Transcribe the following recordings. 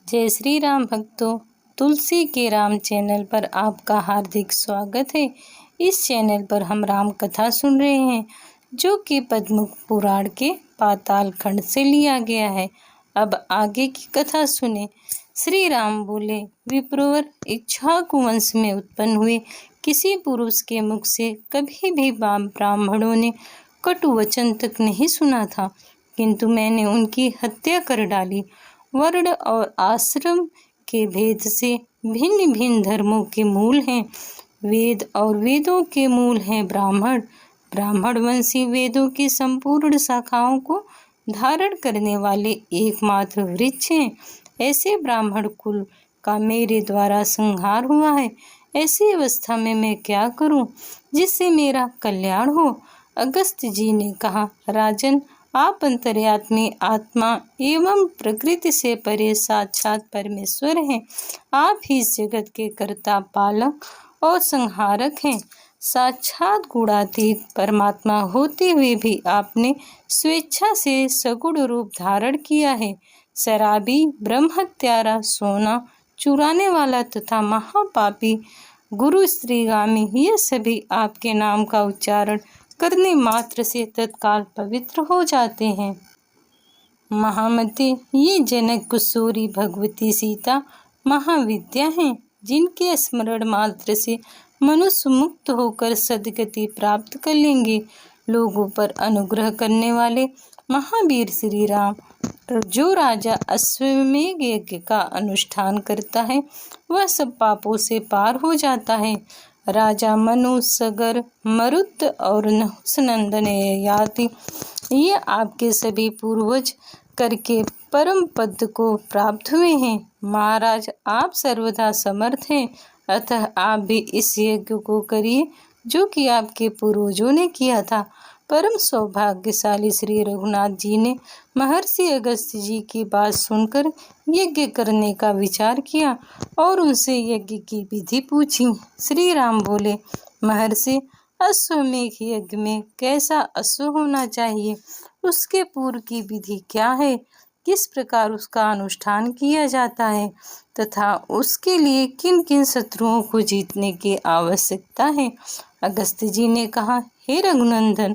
जय श्री राम भक्तों, तुलसी के राम चैनल पर आपका हार्दिक स्वागत है। इस चैनल पर हम राम कथा सुन रहे हैं जो कि पद्म पुराण के पाताल खंड से लिया गया है। अब आगे की कथा सुने। श्री राम बोले, विप्रवर इक्ष्वाकु वंश में उत्पन्न हुए किसी पुरुष के मुख से कभी भी ब्राह्मणों ने कटु वचन तक नहीं सुना था, किंतु मैंने उनकी हत्या कर डाली। वर्ण और आश्रम के भेद से भिन्न भिन्न धर्मों के मूल हैं वेद, और वेदों के मूल हैं ब्राह्मण। ब्राह्मण वंशी वेदों की संपूर्ण शाखाओं को धारण करने वाले एकमात्र वृक्ष हैं। ऐसे ब्राह्मण कुल का मेरे द्वारा संहार हुआ है। ऐसी अवस्था में मैं क्या करूं जिससे मेरा कल्याण हो? अगस्त्य जी ने कहा, राजन, आप अंतर्यामी आत्मा एवं प्रकृति से परे साक्षात परमेश्वर हैं। आप ही इस जगत के कर्ता, पालक और संहारक हैं। साक्षात गुणातीत परमात्मा होते हुए भी आपने स्वेच्छा से सगुण रूप धारण किया है। शराबी, ब्रह्मत्यारा, सोना चुराने वाला तथा महापापी, गुरु स्त्रीगामी, ये सभी आपके नाम का उच्चारण करने मात्र से तत्काल पवित्र हो जाते हैं। महामते, ये जनक, कुशोरी, भगवती सीता महाविद्या हैं, जिनके स्मरण मात्र से मनुष्य मुक्त होकर सद्गति प्राप्त कर लेंगे। लोगों पर अनुग्रह करने वाले महावीर श्री राम, जो राजा अश्वमेध यज्ञ का अनुष्ठान करता है वह सब पापों से पार हो जाता है। राजा मनु, सगर, मरुत और नहुसनंदन ययाति, ये आपके सभी पूर्वज करके परम पद को प्राप्त हुए हैं। महाराज, आप सर्वदा समर्थ हैं, अतः आप भी इस यज्ञ को करिए जो कि आपके पूर्वजों ने किया था। परम सौभाग्यशाली श्री रघुनाथ जी ने महर्षि अगस्त्य जी की बात सुनकर यज्ञ करने का विचार किया और उनसे यज्ञ की विधि पूछी। श्री राम बोले, महर्षि, अश्वमेध यज्ञ में कैसा अश्व होना चाहिए, उसके पूर्व की विधि क्या है, किस प्रकार उसका अनुष्ठान किया जाता है तथा उसके लिए किन किन शत्रुओं को जीतने की आवश्यकता है? अगस्त्य जी ने कहा, हे रघुनंदन,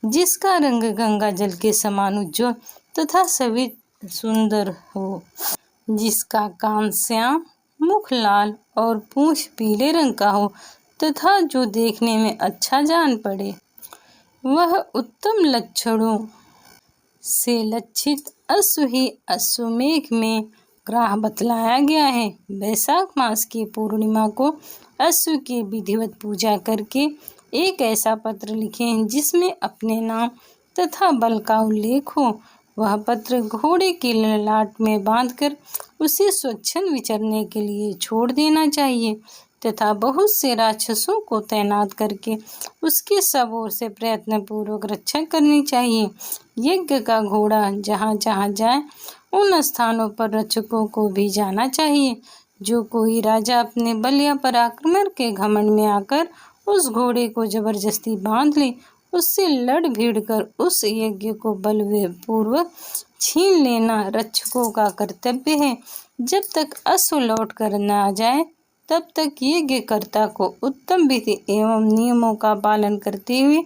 जिसका रंग गंगा जल के समान उज्ज्वल तथा सभी सुंदर हो, जिसका कान श्याम, मुख लाल और पूंछ पीले रंग का हो तथा जो देखने में अच्छा जान पड़े, वह उत्तम लक्षणों से लक्षित अश्व ही अश्वमेध में ग्राह बतलाया गया है। वैशाख मास की पूर्णिमा को अश्व की विधिवत पूजा करके एक ऐसा पत्र लिखें जिसमें अपने नाम तथा बल का उल्लेख हो। वह पत्र घोड़े के ललाट में बांधकर उसे स्वच्छंद विचरने के लिए छोड़ देना चाहिए तथा बहुत से राक्षसों को तैनात करके उसकी सब ओर से प्रयत्न पूर्वक रक्षा करनी चाहिए। यज्ञ का घोड़ा जहाँ जहाँ जाए उन स्थानों पर रक्षकों को भी जाना चाहिए। जो कोई राजा अपने बल या पराक्रम के घमंड में आकर उस घोड़े को जबरदस्ती बांध ले, उससे लड़ भिड़ कर उस यज्ञ को बलपूर्वक छीन लेना रक्षकों का कर्तव्य है। जब तक अश्व लौट कर न आ जाए तब तक यज्ञकर्ता को उत्तम विधि एवं नियमों का पालन करते हुए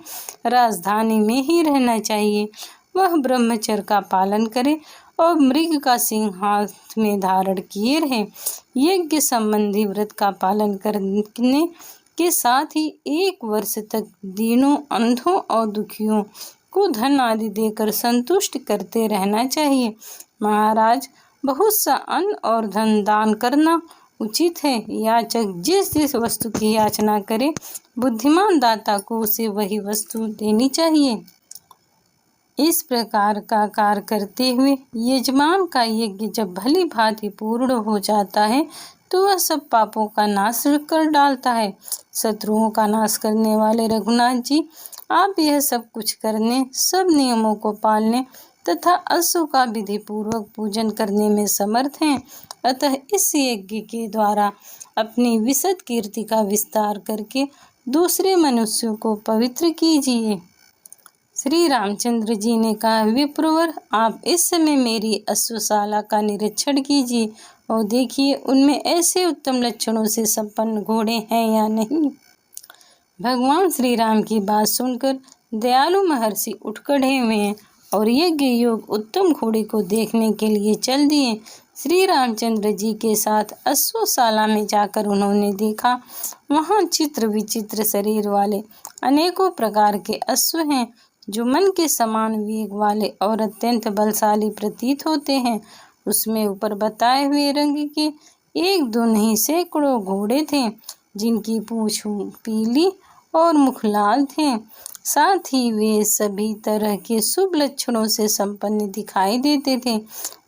राजधानी में ही रहना चाहिए। वह ब्रह्मचर्य का पालन करे और मृग का सिंह हाथ में धारण किए रहे। यज्ञ संबंधी व्रत का पालन करने के साथ ही 1 वर्ष तक दीनों, अंधों और दुखियों को धन आदि देकर संतुष्ट करते रहना चाहिए। महाराज, बहुत सा अन्न और धन दान करना उचित है। याचक जिस जिस वस्तु की याचना करे, बुद्धिमान दाता को उसे वही वस्तु देनी चाहिए। इस प्रकार का कार्य करते हुए यजमान का यज्ञ जब भली भांति पूर्ण हो जाता है तो वह सब पापों का नाश कर डालता है। शत्रुओं का नाश करने वाले रघुनाथ जी, आप यह सब कुछ करने, सब नियमों को पालने तथा अश्व का विधि पूर्वक पूजन करने में समर्थ हैं। अतः इस यज्ञ के द्वारा अपनी विशद कीर्ति का विस्तार करके दूसरे मनुष्यों को पवित्र कीजिए। श्री रामचंद्र जी ने कहा, विप्रवर, आप इस समय मेरी अश्वशाला का निरीक्षण कीजिए और देखिए उनमें ऐसे उत्तम लक्षणों से संपन्न घोड़े हैं या नहीं। भगवान श्री राम की बात सुनकर दयालु महर्षि उठ खड़े हुए और यज्ञ योग उत्तम घोड़े को देखने के लिए चल दिए। श्री रामचंद्र जी के साथ अश्वशाला में जाकर उन्होंने देखा, वहाँ चित्र विचित्र शरीर वाले अनेकों प्रकार के अश्व हैं, जो मन के समान वेग वाले और अत्यंत बलशाली प्रतीत होते हैं। उसमें ऊपर बताए हुए रंग के एक दो नहीं सैकड़ों घोड़े थे, जिनकी पूंछ पीली और मुख लाल थे। साथ ही वे सभी तरह के शुभ लक्षणों से संपन्न दिखाई देते थे।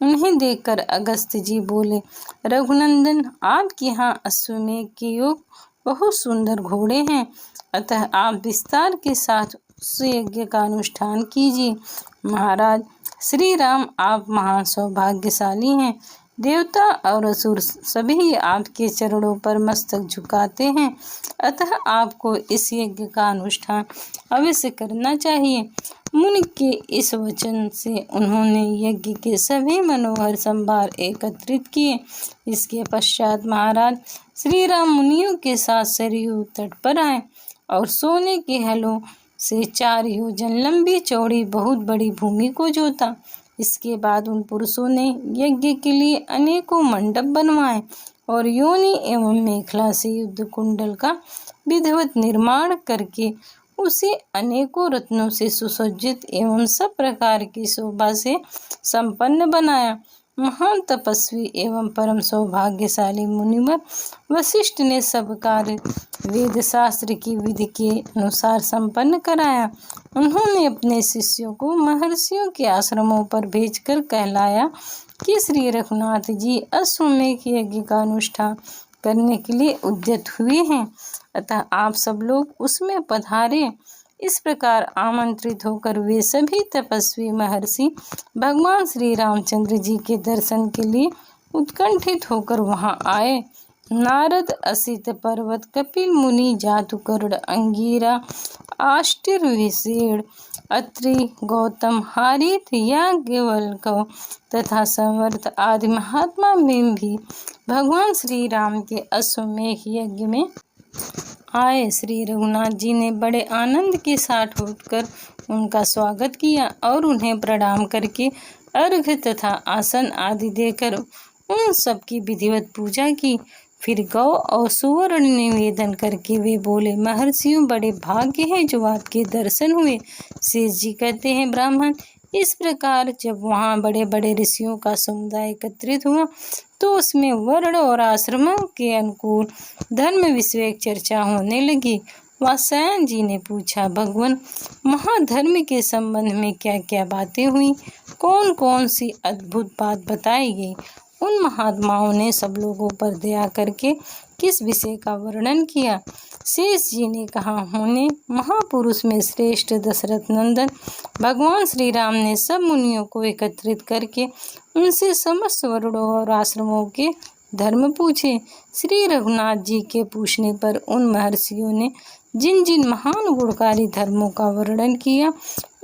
उन्हें देखकर अगस्त्य जी बोले, रघुनंदन, आपके यहाँ अश्वमेघ के योग बहुत सुंदर घोड़े हैं, अतः आप विस्तार के साथ उस यज्ञ का अनुष्ठान कीजिए। महाराज श्री राम, आप महान सौभाग्यशाली हैं। देवता और असुर सभी आपके चरणों पर मस्तक झुकाते हैं, अतः आपको इस यज्ञ का अनुष्ठान अवश्य करना चाहिए। मुनि के इस वचन से उन्होंने यज्ञ के सभी मनोहर संभार एकत्रित किए। इसके पश्चात महाराज श्री राम मुनियों के साथ सरयू तट पर आए और सोने के हलों से 4 योजन लंबी चौड़ी बहुत बड़ी भूमि को जोता। इसके बाद उन पुरुषों ने यज्ञ के लिए अनेकों मंडप बनवाए और योनि एवं मेखला से युद्ध कुंडल का विधिवत निर्माण करके उसे अनेकों रत्नों से सुसज्जित एवं सब प्रकार की शोभा से संपन्न बनाया। महान तपस्वी एवं परम सौभाग्यशाली मुनिवर वशिष्ठ ने सब कार्य वेद शास्त्र की विधि के अनुसार संपन्न कराया। उन्होंने अपने शिष्यों को महर्षियों के आश्रमों पर भेजकर कहलाया कि श्री रघुनाथ जी अश्वमेघ यज्ञ का अनुष्ठान करने के लिए उद्यत हुए हैं, अतः आप सब लोग उसमें पधारें। इस प्रकार आमंत्रित होकर वे सभी तपस्वी महर्षि भगवान श्री रामचंद्र जी के दर्शन के लिए उत्कंठित होकर वहां आए। नारद, असित पर्वत, कपिल मुनि, जातुकर्ण, अंगीरा, आष्टिरविषेण, अत्रि, गौतम, हारित, याज्ञवल्क्य तथा संवर्त आदि महात्मा में भी भगवान श्री राम के अश्वमेघ यज्ञ में आए। श्री रघुनाथ जी ने बड़े आनंद के साथ उठकर उनका स्वागत किया और उन्हें प्रणाम करके अर्घ्य तथा आसन आदि देकर उन सब की विधिवत पूजा की। फिर गौ और सुवर्ण निवेदन करके वे बोले, महर्षियों, बड़े भाग्य है जो आपके दर्शन हुए। शेष जी कहते हैं, ब्राह्मण, इस प्रकार जब वहाँ बड़े बड़े ऋषियों का समुदाय एकत्रित हुआ तो उसमें वर्ण और आश्रमों के अनुकूल धर्म विषयक चर्चा होने लगी। वात्स्यायन जी ने पूछा, भगवान, महाधर्म के संबंध में क्या क्या बातें हुई? कौन कौन सी अद्भुत बात बताई गई? उन महात्माओं ने सब लोगों पर दया करके किस विषय का वर्णन किया? शेष जी ने कहा, होने महापुरुष में श्रेष्ठ दशरथ नंदन भगवान श्री राम ने सब मुनियों को एकत्रित करके उनसे समस्त वर्णों और आश्रमों के धर्म पूछे। श्री रघुनाथ जी के पूछने पर उन महर्षियों ने जिन जिन महान गुणकारी धर्मों का वर्णन किया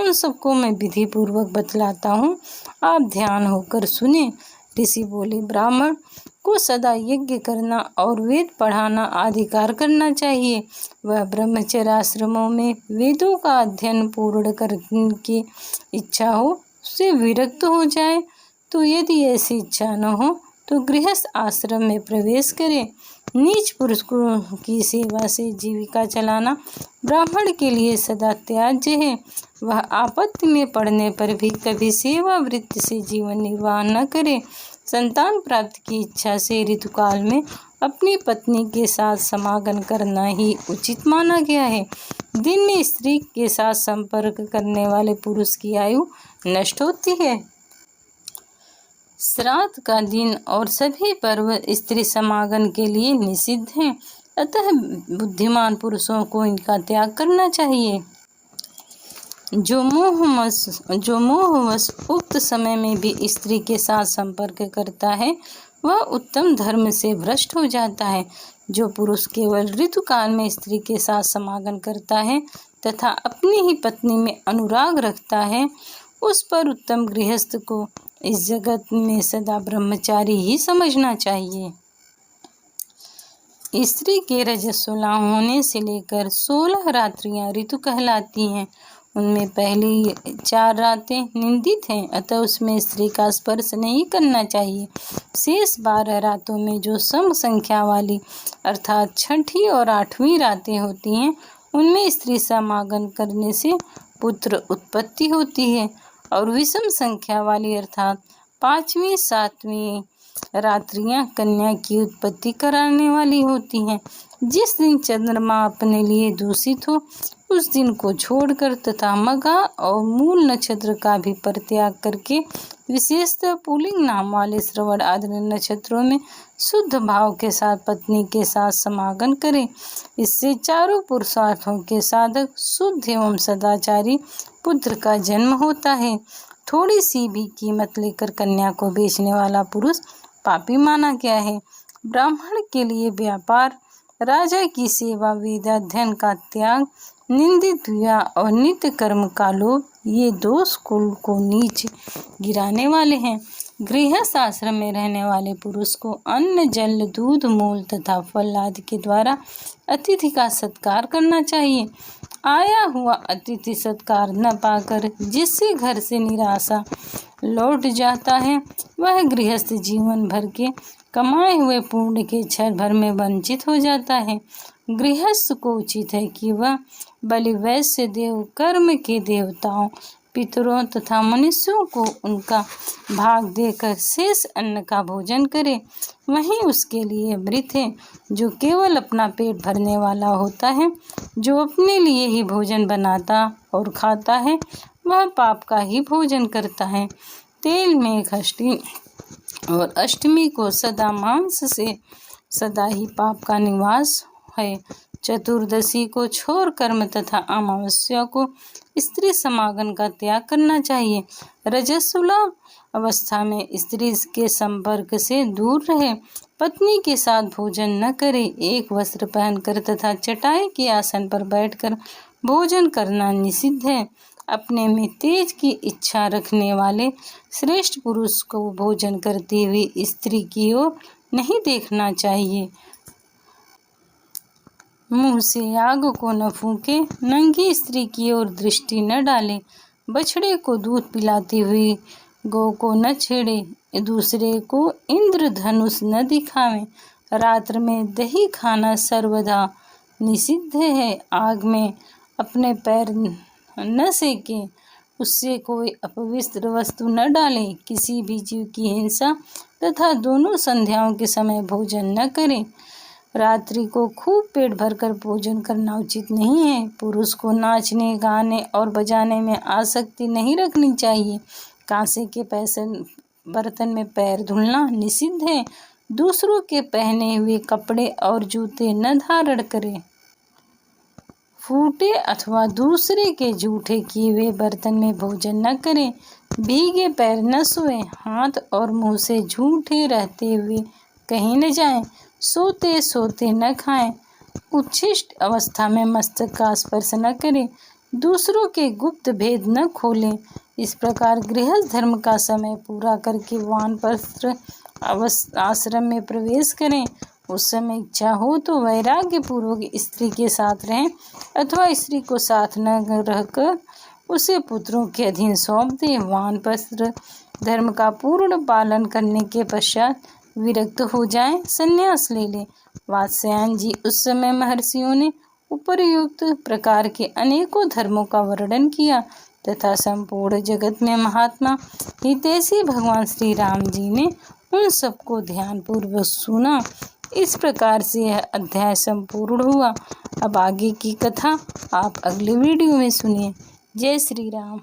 उन सबको मैं विधि पूर्वक बतलाता हूँ, आप ध्यान होकर सुने। ऋषि बोले, ब्राह्मण को सदा यज्ञ करना और वेद पढ़ाना अधिकार करना चाहिए। वह ब्रह्मचर्य आश्रमों में वेदों का अध्ययन पूर्ण करने की इच्छा हो, उससे विरक्त हो जाए तो यदि ऐसी इच्छा न हो तो गृहस्थ आश्रम में प्रवेश करे। नीच पुरुषों की सेवा से जीविका चलाना ब्राह्मण के लिए सदा त्याज्य है। वह आपत्ति में पड़ने पर भी कभी सेवा वृत्ति से जीवन निर्वाह न करे। संतान प्राप्ति की इच्छा से ऋतुकाल में अपनी पत्नी के साथ समागम करना ही उचित माना गया है। दिन में स्त्री के साथ संपर्क करने वाले पुरुष की आयु नष्ट होती है। श्राद्ध का दिन और सभी पर्व स्त्री समागम के लिए निषिद्ध हैं, अतः बुद्धिमान पुरुषों को इनका त्याग करना चाहिए। जो मोहवश उक्त समय में भी स्त्री के साथ संपर्क करता है वह उत्तम धर्म से भ्रष्ट हो जाता है। जो पुरुष केवल ऋतुकाल में स्त्री के साथ समागम करता है तथा अपनी ही पत्नी में अनुराग रखता है, उस पर उत्तम गृहस्थ को इस जगत में सदा ब्रह्मचारी ही समझना चाहिए। स्त्री के रजस्वला होने से लेकर 16 रात्रियां ऋतु कहलाती हैं। उनमें पहली 4 रातें निंदित हैं, अतः उसमें स्त्री का स्पर्श नहीं करना चाहिए। शेष 12 रातों में जो सम संख्या वाली अर्थात 6ठी और 8वीं रातें होती हैं, उनमें स्त्री समागम करने से पुत्र उत्पत्ति होती है, और विषम संख्या वाली अर्थात 5वीं 7वीं रात्रियां कन्या की उत्पत्ति कराने वाली होती हैं। जिस दिन चंद्रमा अपने लिए दूषित हो, उस दिन को छोड़कर तथा मघा और मूल नक्षत्र का भी परित्याग करके विशेषतः पुल्लिंग नाम वाले श्रवण आदि नक्षत्रों में शुद्ध भाव के साथ पत्नी के साथ समागम करें। इससे चारों पुरुषार्थों के साधक शुद्ध एवं सदाचारी पुत्र का जन्म होता है। थोड़ी सी भी कीमत लेकर कन्या को बेचने वाला पुरुष पापी माना गया है। ब्राह्मण के लिए व्यापार, राजा की सेवा, वेदाध्ययन का त्याग, निंदित विवाह और नित्य कर्म का लोभ, ये दोष कुल को नीच गिराने वाले हैं। गृहस्थ आश्रम में रहने वाले पुरुष को अन्न, जल, दूध, मूल तथा फल आदि के द्वारा अतिथि का सत्कार करना चाहिए। आया हुआ अतिथि सत्कार न पाकर जिससे घर से निराशा लौट जाता है, वह गृहस्थ जीवन भर के कमाए हुए पुण्य के क्षण भर में वंचित हो जाता है। गृहस्थ को उचित है कि वह बलि, वैश्य, देव, कर्म के देवताओं, पितरों तथा मनुष्यों को उनका भाग देकर शेष अन्न का भोजन करे। वहीं उसके लिए मृत है जो केवल अपना पेट भरने वाला होता है। जो अपने लिए ही भोजन बनाता और खाता है, वह पाप का ही भोजन करता है। तेल में षष्ठी और अष्टमी को सदा मांस से सदा ही पाप का निवास है। चतुर्दशी को छोर कर्म तथा अमावस्या को स्त्री समागम का त्याग करना चाहिए। रजस्वला अवस्था में स्त्री के संपर्क से दूर रहे, पत्नी के साथ भोजन न करे, एक वस्त्र पहनकर तथा चटाई के आसन पर बैठकर भोजन करना निषिद्ध है। अपने में तेज की इच्छा रखने वाले श्रेष्ठ पुरुष को भोजन करती हुई स्त्री की ओर नहीं देखना चाहिए। मुंह से आग को न फूंके, नंगी स्त्री की ओर दृष्टि न डाले, बछड़े को दूध पिलाती हुई गौ को न छेड़े, दूसरे को इंद्रधनुष न दिखावे, रात्र में दही खाना सर्वदा निषिद्ध है। आग में अपने पैर न सेके, उससे कोई अपवित्र वस्तु न डाले, किसी भी जीव की हिंसा तथा दोनों संध्याओं के समय भोजन न करें। रात्रि को खूब पेट भरकर भोजन करना उचित नहीं है। पुरुष को नाचने, गाने और बजाने में आसक्ति नहीं रखनी चाहिए। कांसे के बर्तन में पैर धुलना निषिद्ध है। दूसरों के पहने हुए कपड़े और जूते न धारण करें। फूटे अथवा दूसरे के जूठे किए हुए बर्तन में भोजन न करें। भीगे पैर न सोएं, हाथ और मुंह से झूठे रहते हुए कहीं न जाएं, सोते सोते न खाएं, उच्छिष्ट अवस्था में मस्तक का स्पर्श न करें, दूसरों के गुप्त भेद न खोलें। इस प्रकार गृहस्थ धर्म का समय पूरा करके वानप्रस्थ आश्रम में प्रवेश करें। उस समय इच्छा हो तो वैराग्य पूर्वक स्त्री के साथ रहें, अथवा स्त्री को साथ न रहकर उसे पुत्रों के अधीन सौंप दें। वानप्रस्थ धर्म का पूर्ण पालन करने के पश्चात विरक्त हो जाएं, संन्यास ले लें। वात्स्यायन जी उस समय महर्षियों ने उपर्युक्त प्रकार के अनेकों धर्मों का वर्णन किया तथा संपूर्ण जगत में महात्मा हितैषी भगवान श्री राम जी ने उन सबको ध्यानपूर्वक सुना। इस प्रकार से यह अध्याय संपूर्ण हुआ। अब आगे की कथा आप अगले वीडियो में सुनिए। जय श्री राम।